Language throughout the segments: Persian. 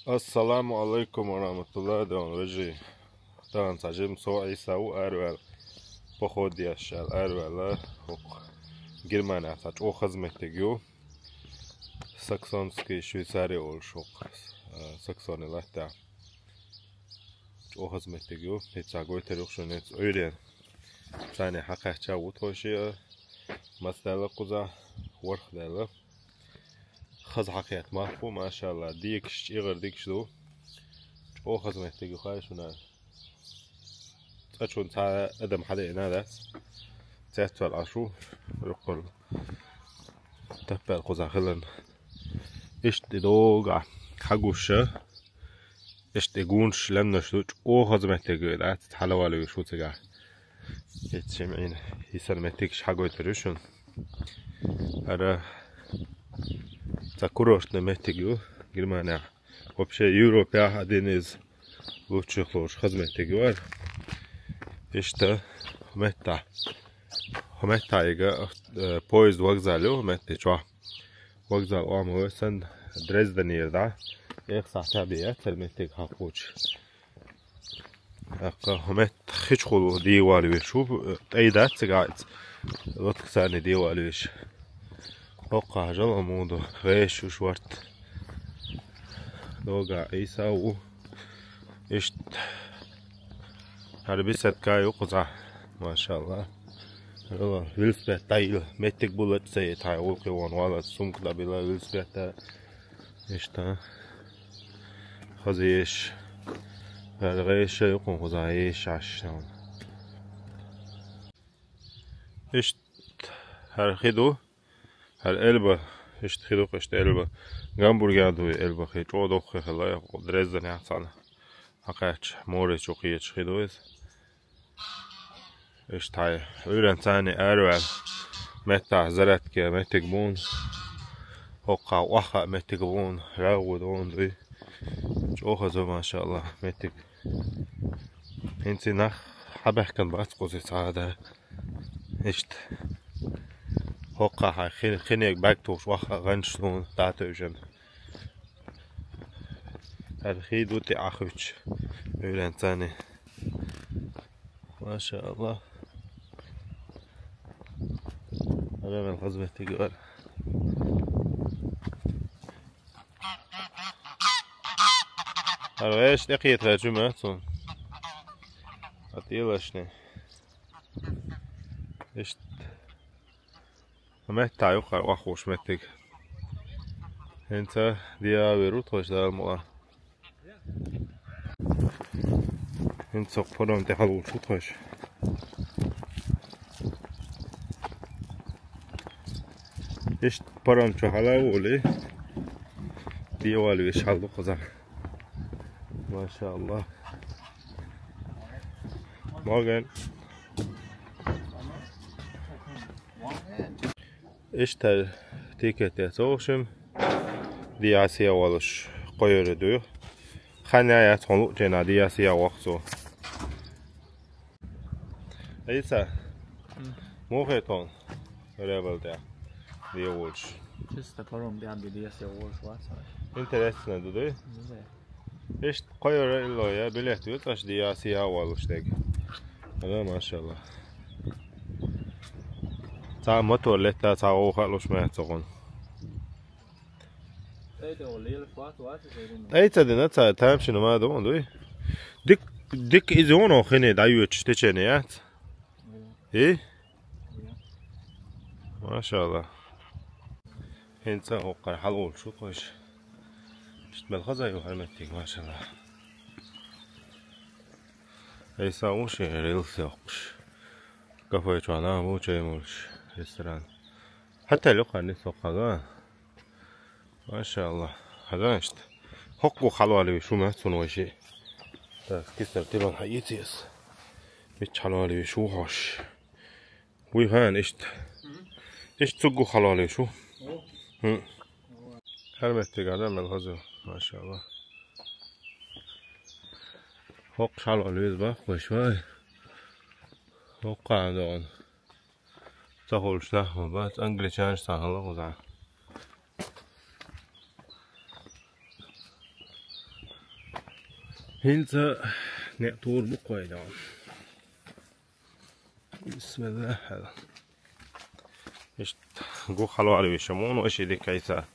السلام عليكم ورحمة الله دون وجهي دون تعجب سوعي سو أروال بخود يشال أروال حق جرمان أحتاج أو خدمة جو ساكسونسكي شويساري أول شق ساكسوني لحتى أو خدمة جو نتساقوي تروخشون نتس أولين ثاني حقه تشاوت خوشي مسألة قزا ورخ دالة خز حقيقة محفو ما شاء الله ديكش إغر ديكش دو أو خدمة جو خايشونا أشون تا أدم حدا إنادا تأتوا العشو يقول تبع قزا خلن إشت دوغا حقوشة إشت يقونش لم نشوش أو خدمة جو لا تتحلوا على وشو تجا يتشمعين يسال متكش حقو يترشون أرا تكروش نمتجو جرمانا وبشي يوروبيا هادينيز وتشخلوش خدمة جو إشتا همتا إيجا بويز وغزالو همتا شوا وغزال أمو سن درزدن يردا إيق ساعتا بيات تلمتك حقوش أقا همت خيش خلو ديوالي وشوف أيدات تقاعد غطك ساني ديوالي وش أقا جل أمودو غيش وشورت دوغا إيسا و إشت هربيسات كايو قزع ما شاء الله ويلسبيت تايل ميتك بولت سي تاي أولكي وان والا سمك دابيلا ويلسبيت إشتا خزيش غيش يقوم خزايش عشان إشت هرخيدو هالقلبة إشت خيدو قشت قلبة غامبورغادو قلبة خي چودو خي خلايا درزدن يحصل حقاتش موري چوقيتش خيدويز إشت هاي أولان ثاني أروال متى زرت كي متقبون وقع وخا متقبون راودون دوي جوخزو ما شاء الله متق انتي نخ حبه كان بعد قوزي سعادة إشت وقع هاي خينيك باكتوش وخا غنشتون تاتوجن الخيدو تي أخوش أولان ثاني ما شاء الله هذا من الخزمة تقول هذا إيش لقيت هجوماتهم أطيلشني إيش ما تعيقر وأخوش متك أنت ديا بيروت خوش ده المرة أنت سقفهم تحلو شو خوش إيش برام شو حلاوة ولا ديوالي إيش حلو قزح ما شاء الله morgen إيش تل تيكت يسوشم دي عسيا والش قير دو خانيا يتخلو جنا دي عسيا وقصو إيسا موخيتون ريبل ده دي والش Just the forum behind the DSL Wars website. интересно دو إيش قير إلا يا بلهت يتش دي عسيا والش دق هذا ما شاء الله تا موتور لتا تا او خلوش ما تقول اي تدنا تا تمشي ما دون دوي ديك ازونو خني دايو تشتينيات ايه ما شاء الله انت وقع حلول شو قوش اشتمل خزايو هرمتك ما شاء الله ايسا وشي ريلسي وقش كفاية جوانا مو جاي مولش ريستوران حتى لقى نسوق هذا ما شاء الله هذا اشت حقو حلوالي شو ما تسون شيء كسر تلون حياتيس مش حلوالي شو هاش ويهان اشت تسقو حلوالي شو هرمتك هذا من الغزو ما شاء الله حق حلوالي بقى وشوي وقع دون تقولش نحو بات أنجليشانش سهل غزع Hinter نقطور بقويدا بسم الله هذا إيش جو خلوا على ويشمون وإيش يدي كيسا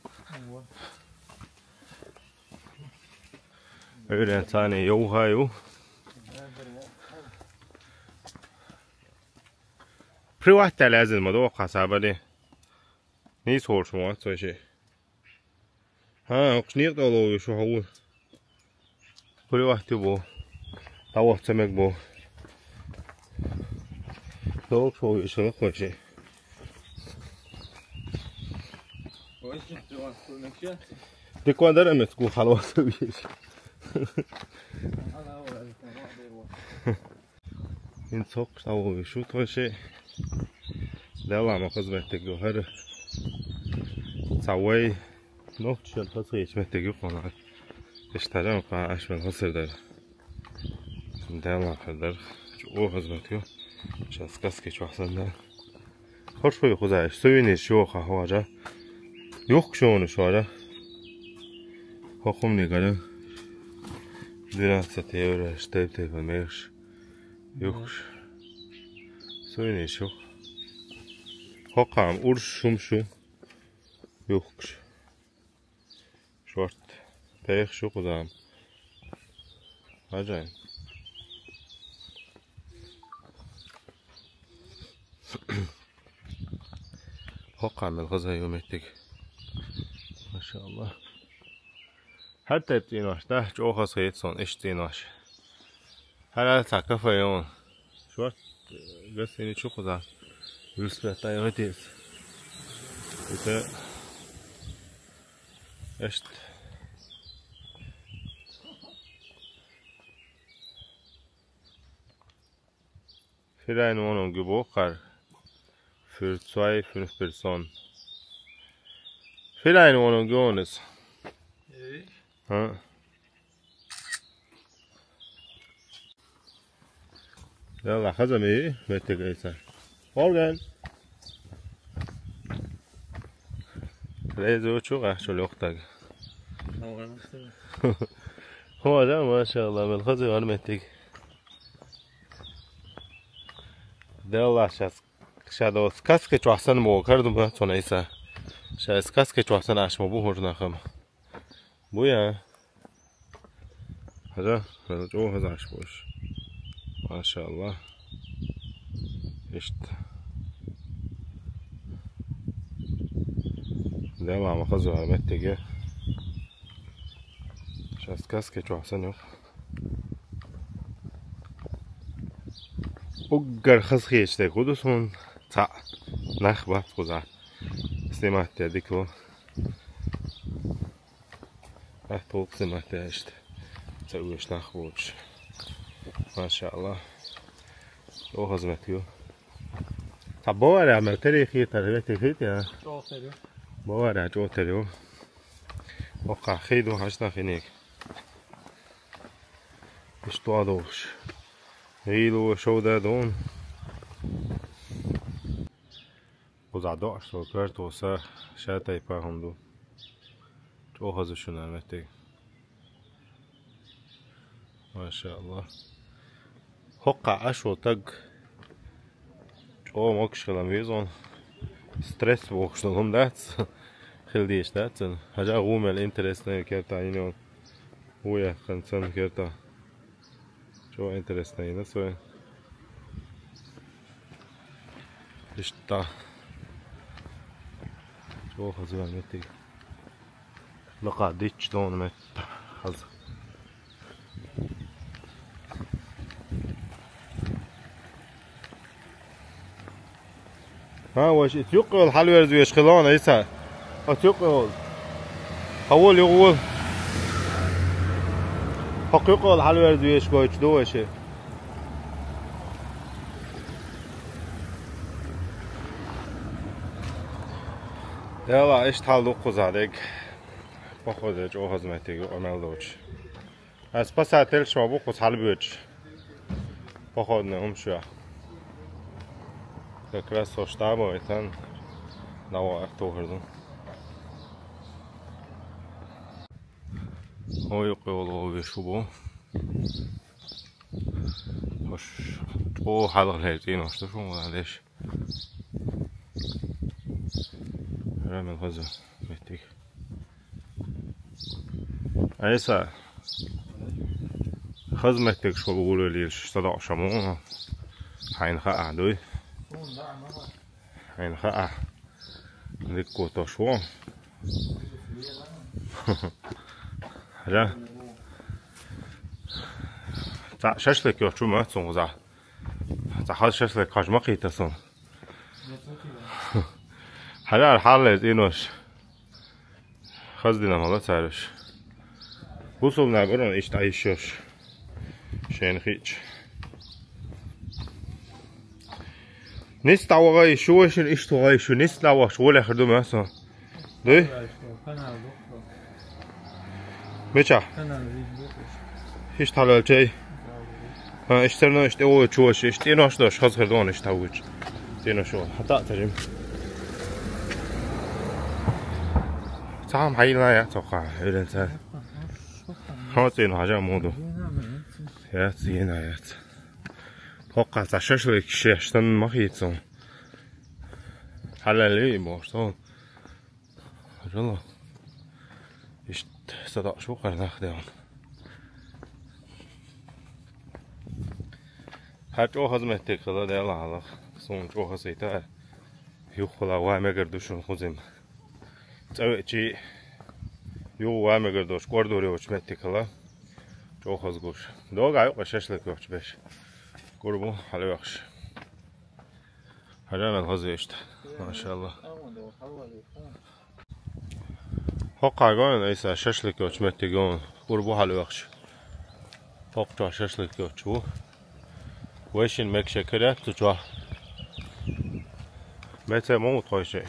أيضا ثاني يو هايو بريوات لازم مدوق حسابه دي نيس هورش موات سوي شيء ها أقشنيق دولو شو هو بريوات بو تاوه سمك بو دوق شو يشلق كل شيء دي كون داره مسكو خلاص بيش این سوق تاوه شو كل شيء ده ما خدمت الجوهر سوي نقط شل خصيش محتاجه قناة اشتريهم قاعش من خسر ده ده ما خدر شو خدمتيه شاس كسكي شو أحسن ده خش في خداش سويني شو خواجه يوك شون شوارع خم نگاره دیرن ستیور اشتیب تیپ میش یوکش سوینی شو خام اورش شوم شو یوکش شورت پیخ شو کدام عجایب خام الغذاء يوميتك ما شاء الله حتى بتيناش ده جو خاصيت صون إيش تيناش هلا تعكفه يوم شوات بس إني شو خذا يلسبه تايمتيز إذا إيش Vielleicht nur noch Gebucher für 2-5 Personen. Vielleicht nur noch Jonas. Ja. يلا خزمي بيتك ايسا morgen لازم تشوف شو لوقتك هو ده ما شاء الله بالخزي وانا متك ده والله شادوس كاسكي تو احسن مو كردم بتون ايسا شاس كاسكي تو احسن اش مو بوهر نخم بويا هذا جو هذا اش بوش ما شاء الله قشطة ده مع مخزو على متجه شاس كاسكي شو أحسن يوم أجر خزخيش ده كودسون تا نخبة خزع سمعت يديكو أحطوك سمعت يشت تسويش نخبوش ما شاء الله شو هزمتيو طب بوارع عملت لي خيط ربيتي خيط يا بوارع جو تريو وقع خيدو عشنا خينيك مش طوادوش غيلو شو ده دون وزع داش و كرت و سا شاتي باهم دو جو هزو شو نعمتي ما شاء الله وقع أشو تق جو ماكش خلاميزون ستريس بوخشنهم داتس خلديش داتن هجا غومل انترستين كيرتا عينيون ويا خنسان كيرتا جو انترستين نسوي اشتا جو خزوها متي لقا ديتش دون مت خز ها واش تيقي الحلوى زويش خلان ايسا تيقي هول يقول حقيقة الحلوى زويش بايش دوشه يلا ايش تحال دوقو زادك باخذ جو هزمتي وعمل دوش از پس اتلش ما بوقو حل بيوش باخذ نهم شو كراس صوشتابه ويتن نوا اختوهردون هو يقول الله بشوبه خوش او حلق ليتين وش تشوفون ولا ليش رامي الغزة مهتيك عيسى خزمتك شو بقولوا لي اشتضع شموع حين خقع دوي حين خقع ذيك كوتا شو هلا تا ششلك يو شو ما تصون زع تا حال ششلك كاش مقي تصون هلا الحالة زينوش خزدنا ما بتعرفش وصلنا برا ايش تعيشوش شين خيج نستا وغاي شو ايش ايش تغاي شو نستا وش ولا خردو مثلا دي بيتشا ايش حلال شيء اشترنا اشتوي شوش اشتينا اشتوش خذ خردون اشتويش اشتينا شو حتى تريم تعم حينا يا توقع إلى انت هاتين حاجة مودو يا زينة يا توقع تعششلك شيء اشتن ما خيتون حلالي بورتون رجلا اشت صدق شو قرنا خدام هاتو خدمتك خدا ديلا على صون شو خسيتها يخلا وهم قردوشون خزم تأوي يو وهم قردوش قردوري وشمتك خلا شو خزقوش دوغا يو قششلك وش بيش قربو حلو يخش هجانا الغزي اشت ما شاء الله حقا قاين ايسا ششلك وشمتك قون قربو حلو يخش حقا ششلك وشو ويشين مك شكرا تجوا متى مو طايشة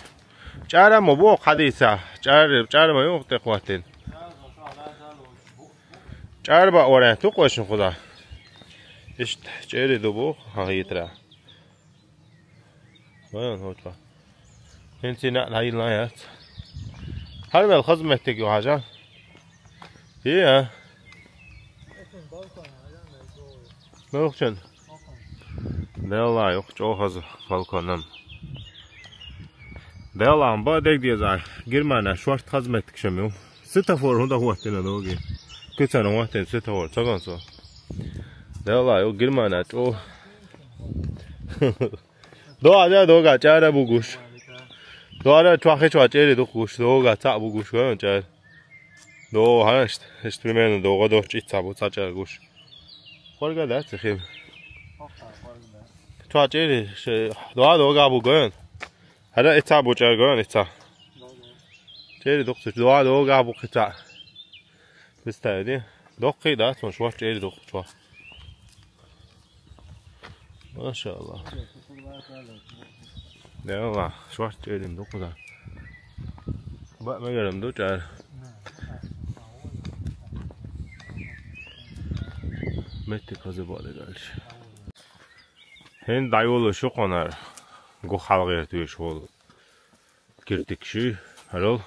جارة مبوق حديثة جارة ما يوم تقواتين جارة بقورة تقوشن خدا إيش جارة دبوق هاي ترى وين هو ترى انتي نقل هاي النايات هل من الخزمة تيجي حاجة هي ملوكشن ديلا يوك جو خز بالكونم ديلا عم بعدك دي زار جرمانا شوارت خزمتك شميو 6 فور هندا هو تنا دوغي كيتنا وقتين 6 فور تاغانسو ديلا يوك جرمانا جو دو 아자 너가 짜라 보고ш 너라 좋아해 좋아 째리도 고ш 너가 짜 보고ш 그런 너 하나 스트리면 너가 더 찌짜 못 짜자 고ш 거기가 나지 힘 좋아 째리 너가 보건 하나 이차 보자 그런 이차 째리 독수 너가 보겠다 비슷하지 너끼다 좀 좋아 째리도 좋아 ما شاء الله ده والله شوارت جايين دوق ده بقى ما جرم دوق جار متى كذا بعد قالش هن دايولو شو قنار جو خالقير توی شول كرتك شي هلو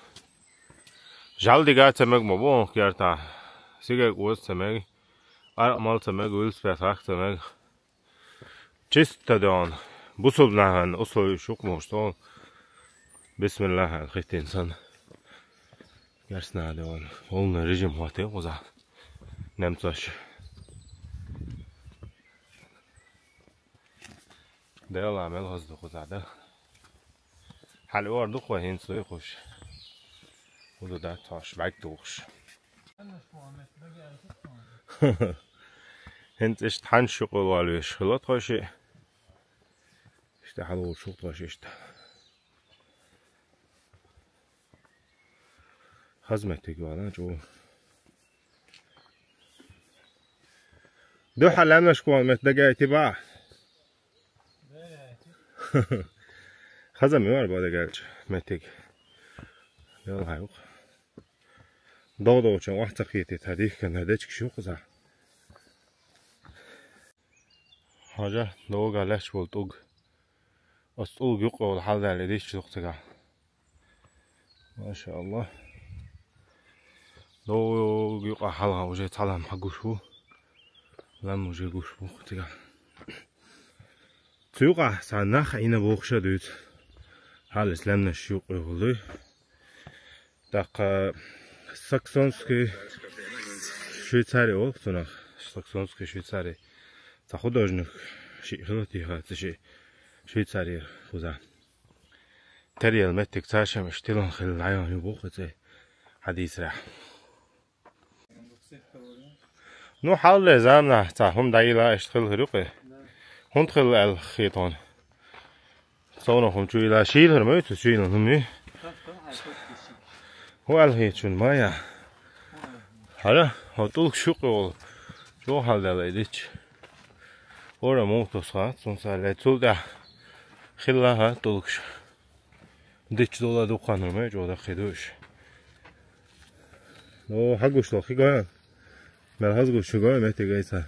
جال دیگه تمگ مبون کرتا سیگه گوز تمگ مال تمگ ویلس فتح تمگ چیست دان بوسول نهان اصل شوق مشتون بسم الله خیت انسان گرس ندان اون رژیم هاته وزا نمتاش دیال عمل هست دو خزاده حلوار دو خواه هین سوی خوش و دو ده تاش بک دوش هنت اشت هن شقل والوش خلات خوشه اشت حلوار شوق خوش اشت خزمتك وانا جو دو حلان مشكوان متدقى اتباع خزمي var böyle gelç metek yol hayuk doğdu için vaqt qiyeti tadik kanada chiqish yo'q za hoja doğu galash bo'ldi astul yo'q ol halda ish yo'qtiga maşallah doğu yo'q halga уже салам хагушу لم وجه گوش بخوتیگه توقع سنخ اینه بخشه دوید حال اسلام نشیوق بخوری دق ساکسونسکی شویتساری ol sonra ساکسونسکی شویتساری تا художник خیلی هستش شویتساری خوزه تریال متک تاشم اشتیلان خیلی لایانی بخوره حدیث را نو حال زمان تا هم دایلا اشتغل هروقه هند خیلی الخیطان صونه هم چوی لا شیل هرمی تو چوی نمی هو الخیطون مایا حالا هاتول شوق جو حال دلیدیچ ورا موتوس خات سونسال تول ده خیلی ها تولش دیچ دولا دکان هرمی جو ده خیدوش نو حقوش لخی گایم مرهاز گوش گایم اتگاه ایسا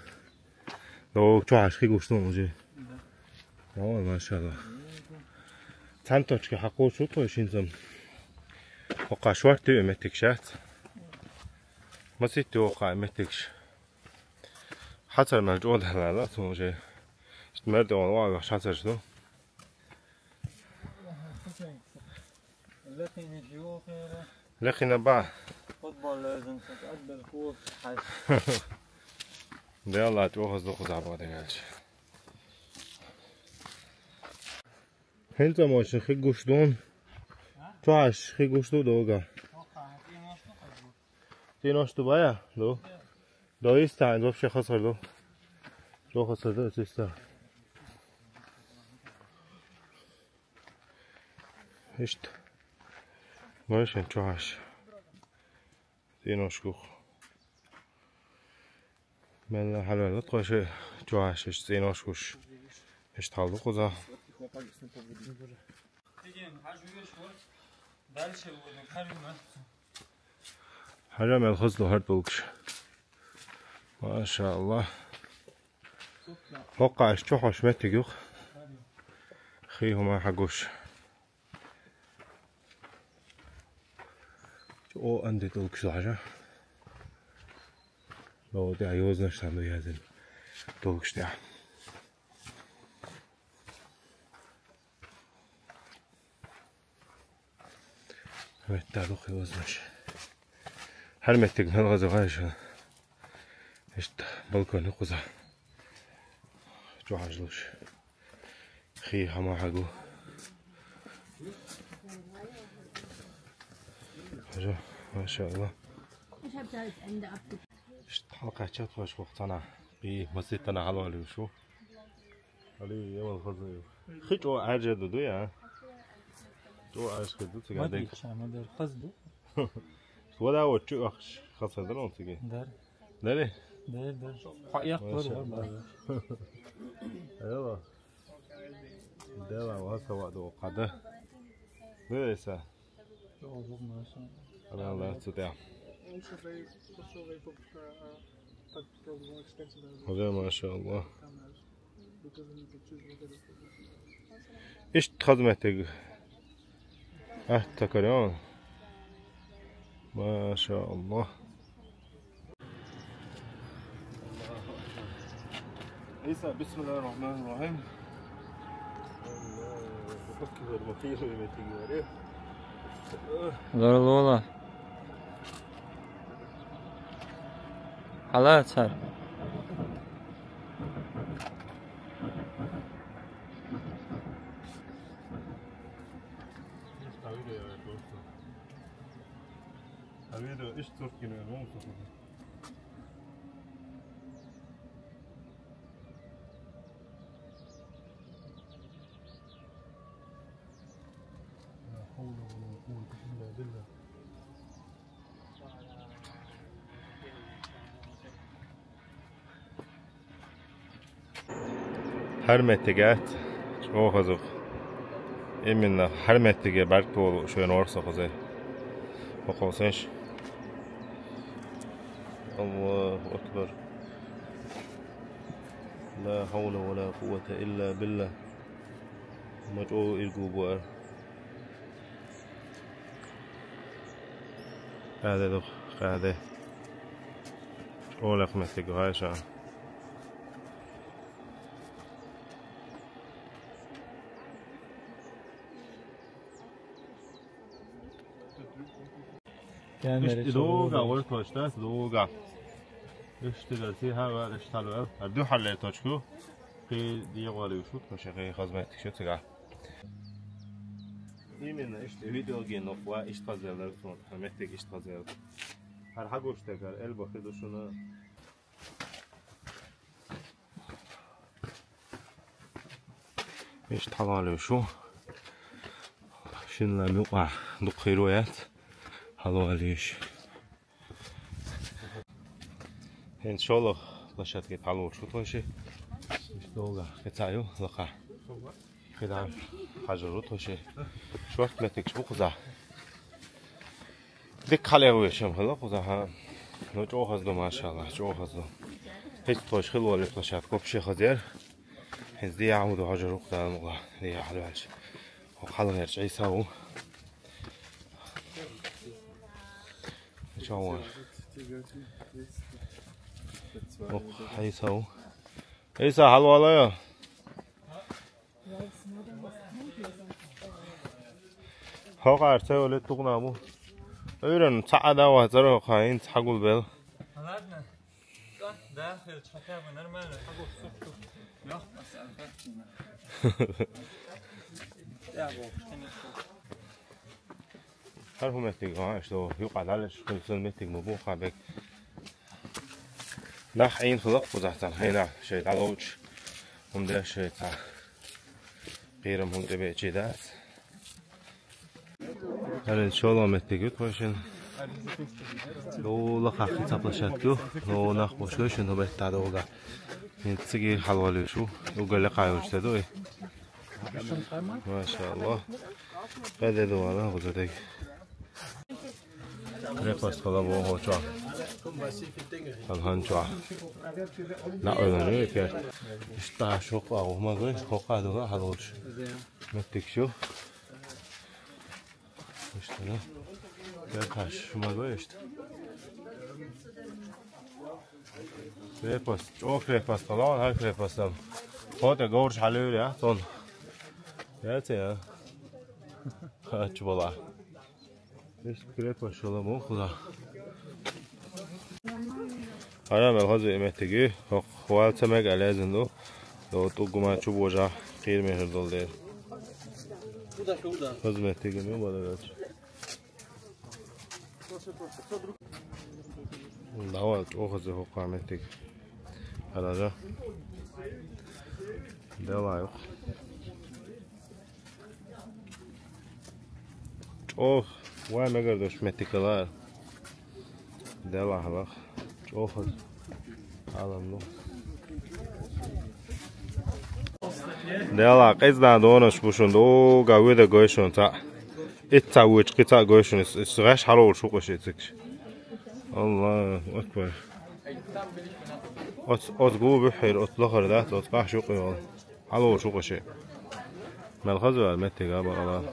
نو چه عشقی گوشتم موجی ماشاءالله تانتوش که حقوق شد توش اینزم وقع شوار توی متکشت مسیت توی وقع متکش حتر مرجوع دلاله تو موجی مرد آنها حتر شدو لكن بقى فوتبال لازم تتقبل خوف حش ده يلا تروح زوق زعبا دنياش هنت ماشين خي گوشتون توش خي گوشتو دوگا تیناش تو بایا دو دایست اندوب شه خسر دو جو خسر دو سیستا هشت ماشين توش تیناش گوخ من حالا تقاشه جواشش تیناش گوش اشتغل خوزا حرام الخز له هرد بوكش ما شاء الله وقع اشتوحش متجوخ خيه ما حقوش او عندي تولكش حاجة لو دي عيوز نشتغلوا يازن تولكش دي متعلق يوزنش هل محتاج نلغز غايش اشت بلكون قزع جو عجلوش خي هما حقو حاجة ما شاء الله اشت حلقة شات واش وقتنا بي مسيتنا حلوة اللي وشو علي يوم الخزي خي جو عاجة دودو يا جو عاش كدو تقعدك ما دار قصده ولا هو تشو أخش خاصة دلون تيجي دار داري دار حقيقة والله أيوة دار وهسه وقت وقعده ليس أنا لا تستطيع هذا ما شاء الله إيش خدمتك تكريان ما شاء الله عيسى بسم الله الرحمن الرحيم والله حالات صار حبيبي ايش تركي مو لا حول ولا قوة إلا بالله هر متجات شو خذوا إمنا هر متجة بركو شو نورس خذوا وقوسش الله أكبر لا حول ولا قوة إلا بالله مجو الجوبار قاعدة دخ قاعدة أول أخمسة جهايشة اشت دوغا ورت واشتاس دوغا اشت درسي ها اشتالو دو حل تاچكو في دي غالي وشوت مش غير خدمتك شو تقع يمين اشت فيديو جينو وا اشت فازل لكم محتاج اشت فازل هر حاجه اشتغل البا كده شنو اشت حلال شو شنو لم يقع دقيرويات حلواليش ان شاء الله لشات كي تعالوا شو تمشي مش دوغا كتايو لقى كده حاجه تمشي شو وقت ما تكشفوا قزا ديك خليه شم هلا قزا لو جو هزلو ما شاء الله جو هزلو هيك توش خلوا اللي لشات كوبشي خزير هز دي عودوا حاجه قزا والله دي حلوالش وخلوا يرجع يساووا شو هيساووا هيسا حلوالا هاقا ارتاي ولي تقنامو öğren sağda vazara kayın sagul bel هذا داخل شكاف نرمال حقوق سكتو يخبص الفتنا هل هو متك شو يقعد على شو متك مبوخة بك لا حين خلق وزحتن هنا شيء على وجه هم ده شيء غيرهم هم تبع جدات هل إن شاء الله متجود باشن لو لقاقي تبلشتكو لو نخبوشكو شنو بتعدوغا نتسجي حلوالي شو وقال لقاي وجدتو ما شاء الله هذا دوانا غزتك ريقاس خلابو هو شو الهان شو لا أنا نيجي اشتاع شوق أو ما غير شوق هذا حلوش متك شو اشتنا كاش ما غيرت ريقاس شو ريقاس طلعان هاي ريقاس لام هذا جورج حلول يا صون يا تيا هاتش والله إيش ريقاس شو لامو خدا أنا ملحظة محتاجة خوال سمك على زندو لو تقوم تشوف وجه خير من هردول ده خذ محتاجة مين بدرج داول أخذ هو قام محتاج هذا جا ده لايق أوه وين ما قدرش محتاج لا ده لايق أخذ عالم ديالا قيزنا دونش بوشون دو قاويدا قويشون تا اتاويش قطع قويشون اسغاش حلول شو قشيتكش الله أكبر أتقو بحير أطلقر ذات أتقاح شو قيال حلول شو قشي مالخزو المتي قابل الله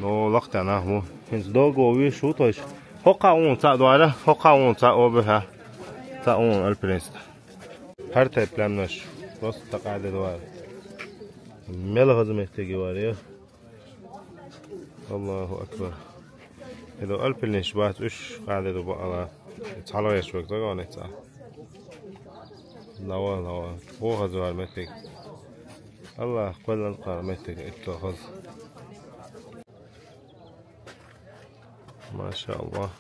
نو لقتنا مو هنس دو قوي شو طيش هوكا اون تا دواره هوكا اون تا اوبها تا اون البرنس هر تايب لامنش راست تقاعد دوار ملغز محتاجي واريه الله اكبر اذا البرنس بات ايش قاعده دو بقى تعالوا يا شوك تقول انت لا والله هو غزوار محتاج الله كل القار محتاج اتخذ ما شاء الله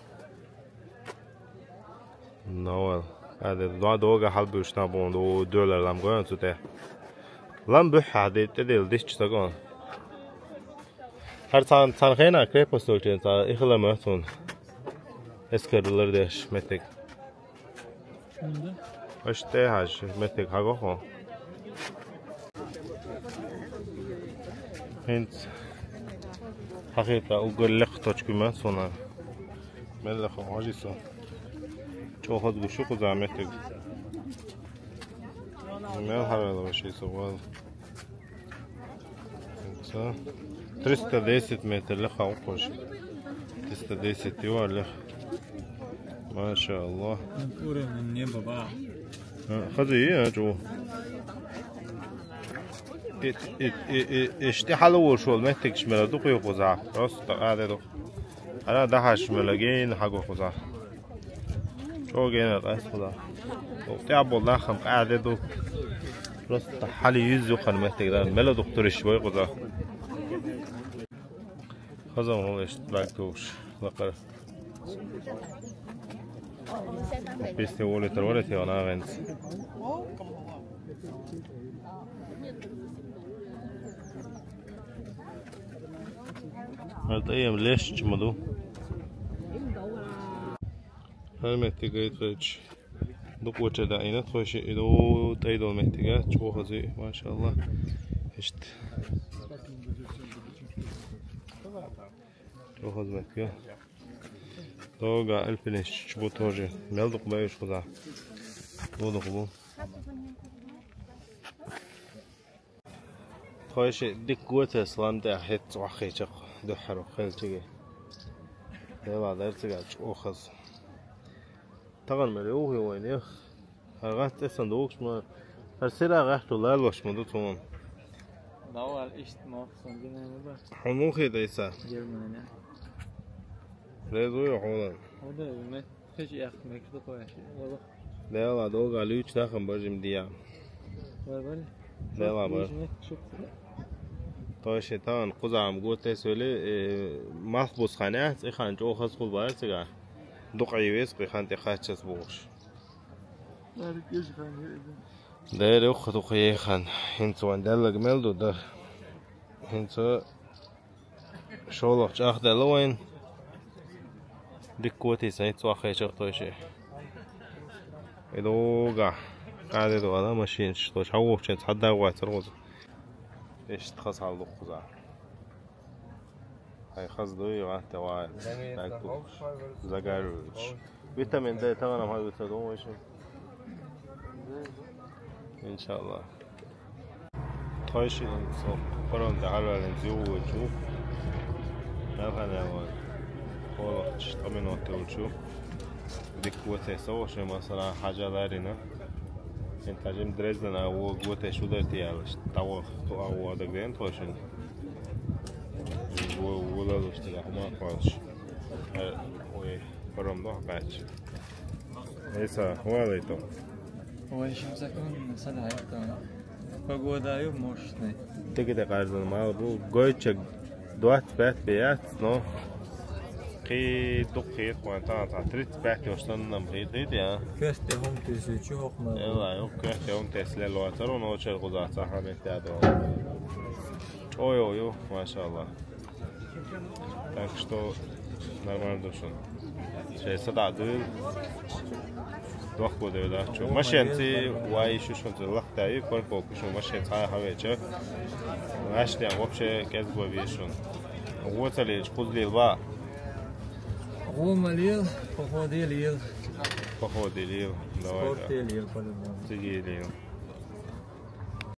نوال هذا دوغا حلبي وشنابون دو دولار لام قوان توتي لام بح هذا تدل ديش تقول هر تان خينا كريبو سولتين تا إخلا مهتون اسكرلر ديش متك اش تهاش متك هاگو خو هنت حقيقة أقول لك تجكمة صنع ملخ عاجزة شو خد وشو زعمتك ما هذا وشي سوال 310 متر لخ عقوش 310 يوار لخ ما شاء الله نقول من يبا بقى خذي يا جو اشتي حلو شو المتك شمال دوق يقزع راس قاعد دوق أنا دهش ملاجين حقو خدا شو جينا قاس خدا وتعب والله خم قاعد دو بس حالي يزو خدمة تقدر ملا دكتور شوي خدا خزم هو اشتراكوش لقر بيستي ولي ترولتي وانا غنس هاد ايام ليش جمدو هل محتاجة تفرج دوك وجه دعينا تخش إدو تايدو محتاجة شو خزي ما شاء الله هشت شو خز محتاجة دوغا الفينش شبو توجه مال دوك بايش خزا دو دوك بو خش ديك قوة سلام ده حت وخي شق دو حرو خيل تيجي ده بعد ارتجع شو خز طبعا مليوه وينيه هرغت الصندوق ما هرسيرا غحت ولا الوش مدو تمام داوال اشت ما صندوقنا مبا حنوخي ديسا جرمانيا ريزو يحولن هذا ما تجي اخ مكتوب واش والله لا لا دوغا ليوش تاخم برجم ديا والله لا لا بر طاش تان قزعم قوت سولي محبوس خانه خان جو خاص خو بارتگا دقعي ويس خان تخاتش بوش ده رو خطو خیلی خان هنتو اندل گملدو ده هنتو شولخ چاخ دلوین دیکوتی سعی تو آخه چاخ تویشه ایدوگا قاعده دو آدم ماشین شتوش هوا چند حد واتر روز ايش تخص على الخزع هاي خص دوي وقت واحد زجاروش فيتامين ده تمام هاي بتدوم ايش ان شاء الله خايش الانصاف قرن تعالوا على نزيو وشوف ما فانا والله طمن وتوشوف ديك قوته سوا شو مثلا حاجه دارينا انت جيم دريزدن او قوته شو درتي على تو او دقين توشن ولا دوشتي ما قاش وي برام ده قاش هيسا هو ليتو هو ايش مسكون صدق هيك فقودا يوم مشني تيجي قارزن ما بو قويتش دوات بات بيات نو قي دقيق وانتا تريت بات يوشتن نمريد يا كاستي هم تسيتشو حكم يلا يوكا يوم تسلل واتر ونوشل غزات صحن تعدو اويو ما شاء الله так что нормально душон сейчас да дуй دوخ بوده ده چون ماشینتی وای شوشون تو وقت دایی کار کوکشون ماشین تا هوا چه واشتی هم وبشه کز بویشون ووتلیش خود لیل با هو مليل فخودي ليل بخودی لیل دوای سبورتي ليل تیجی لیل